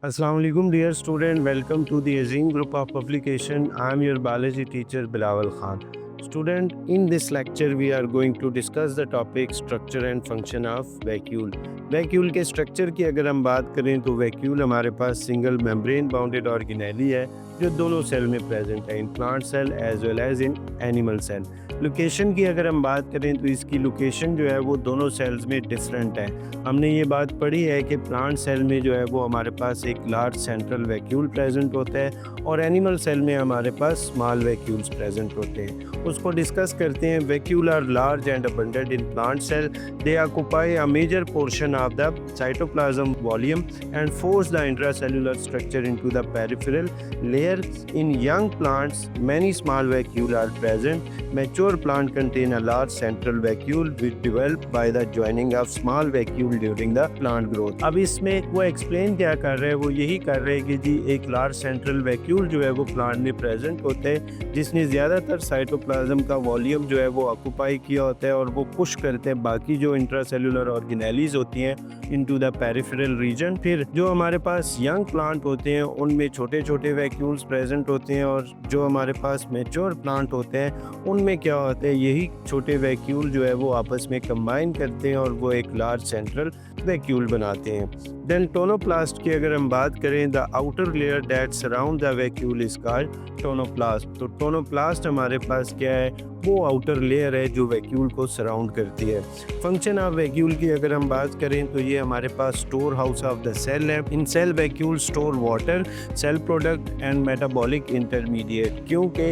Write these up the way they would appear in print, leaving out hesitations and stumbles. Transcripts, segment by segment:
Assalamu alaikum dear student, welcome to the Azim group of publication. I am your biology teacher Bilawal Khan. Student, in this lecture we are going to discuss the topic structure and function of vacuole. Vacuole के structure की अगर हम बात करें तो vacuole हमारे पास single membrane bounded organelle है जो दोनों सेल में प्रेजेंट है, in plant cell as well as in animal cell. Location की अगर हम बात करें तो इसकी लोकेशन जो है वो दोनों सेल्स में डिफरेंट है। हमने ये बात पढ़ी है कि प्लांट सेल में जो है वो हमारे पास एक लार्ज सेंट्रल वैक्यूल प्रेजेंट होता है और एनिमल सेल में हमारे पास स्मॉल वैक्यूल्स प्रेजेंट होते हैं। उसको डिस्कस करते हैं। Vacuole are large and abundant in plant cell, they occupy a major portion of the cytoplasm volume and force the intracellular structure into the peripheral layer. In young plants, many small vacuoles are present. Mature plants contain a large central vacuole which develop by the joining of small vacuole during the plant growth. अब इसमें वो explain क्या कर रहे हैं, वो यही कर रहे हैं कि जी एक लार्ज सेंट्रल वैक्यूल जो है वो प्लांट में प्रेजेंट होते हैं जिसने ज़्यादातर साइटोप्लाज्म का वॉल्यूम जो है वो ऑक्यूपाई किया होता है और वो पुश करते हैं बाकी जो इंट्रासेलुलर ऑर्गेनेलीज होती हैं इनटू द पेरिफेरल रीजन। फिर जो हमारे पास यंग प्लांट होते हैं उनमें छोटे छोटे वैक्यूल्स प्रेजेंट होते हैं और जो हमारे पास मैच्योर प्लांट होते हैं उनमें क्या होता है, यही छोटे वैक्यूल जो है वो आपस में कंबाइन करते हैं और वो एक लार्ज सेंट्रल वैक्यूल बनाते हैं। देन टोनोप्लास्ट की अगर हम बात करें, the outer layer that surround the vacuole is called tonoplast. तो टोनोप्लास्ट हमारे पास क्या है, वो आउटर लेयर है जो वैक्यूल को सराउंड करती है। फंक्शन ऑफ वैक्यूल की अगर हम बात करें तो ये हमारे पास storehouse of the cell है। In cell vacuole store water, cell product and metabolic intermediate. क्योंकि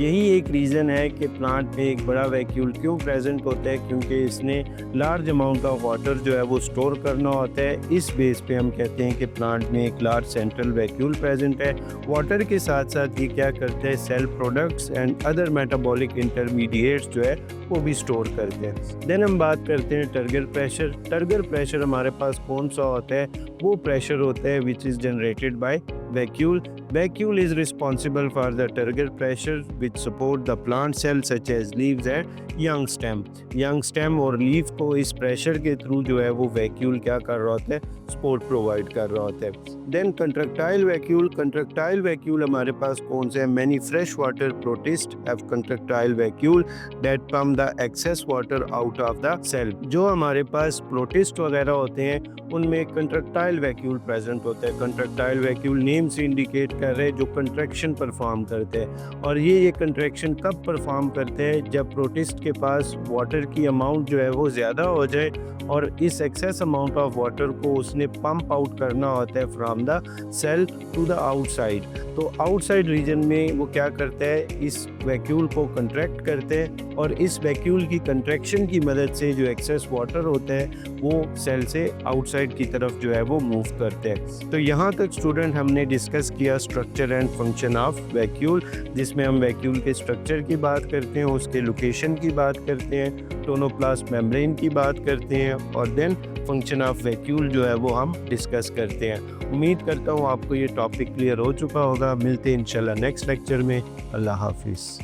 यही एक रीज़न है कि प्लांट में एक बड़ा वैक्यूल क्यों प्रेजेंट होता है, क्योंकि इसने लार्ज अमाउंट ऑफ वाटर जो है वो स्टोर करना होता है। इस बेस पे हम कहते हैं कि प्लांट में एक लार्ज सेंट्रल वैक्यूल प्रेजेंट है। वाटर के साथ साथ ये क्या करते हैं, cell products and other metabolic intermediates जो है वो भी स्टोर करते हैं। देन हम बात करते हैं टर्गर प्रेशर। टर्गर प्रेशर हमारे पास कौन सा होता है, वो प्रेशर होता है which is generated by vacuole. Vacuole is responsible for the turgor pressure which support the plant cells such as leaves and young stem. Young stem और leaf को इस प्रेशर के थ्रू जो है वो वैक्यूल क्या कर रहा होता है, सपोर्ट प्रोवाइड कर रहा होता है। Then contractile vacuole. Contractile vacuole हमारे पास कौन से हैं, many fresh water protist have contractile vacuole that pump the excess water out of the cell. जो हमारे पास प्रोटिस्ट वगैरह होते हैं उनमें कंट्रक्टाइल वैक्यूल प्रेजेंट होता है। कंट्रक्टाइल वैक्यूल नेम से इंडिकेट कर रहे हैं जो कंट्रैक्शन परफॉर्म करते हैं और ये कंट्रैक्शन कब परफॉर्म करते हैं, जब प्रोटिस्ट के पास वाटर की अमाउंट जो है वो ज़्यादा हो जाए और इस एक्सेस अमाउंट ऑफ वाटर को उसने पंप आउट करना होता है from the cell to the outside. तो आउटसाइड रीजन में वो क्या करता है, इस वैक्यूल को कंट्रैक्ट करते हैं और इस वैक्यूल की कंट्रैक्शन की मदद से जो एक्सेस वाटर होता है वो सेल से आउटसाइड की तरफ जो है वो मूव करते हैं। तो यहाँ तक स्टूडेंट हमने डिस्कस किया structure and function of vacuole, जिसमें हम वैक्यूल के स्ट्रक्चर की बात करते हैं, उसके लोकेशन की बात करते हैं, टोनोप्लास्ट मेम्ब्रेन की बात करते हैं और देन फंक्शन ऑफ वैक्यूल जो है वो हम डिस्कस करते हैं। उम्मीद करता हूँ आपको ये टॉपिक क्लियर हो चुका होगा। मिलते हैं इंशाल्लाह नेक्स्ट लेक्चर में। अल्लाह हाफिज़।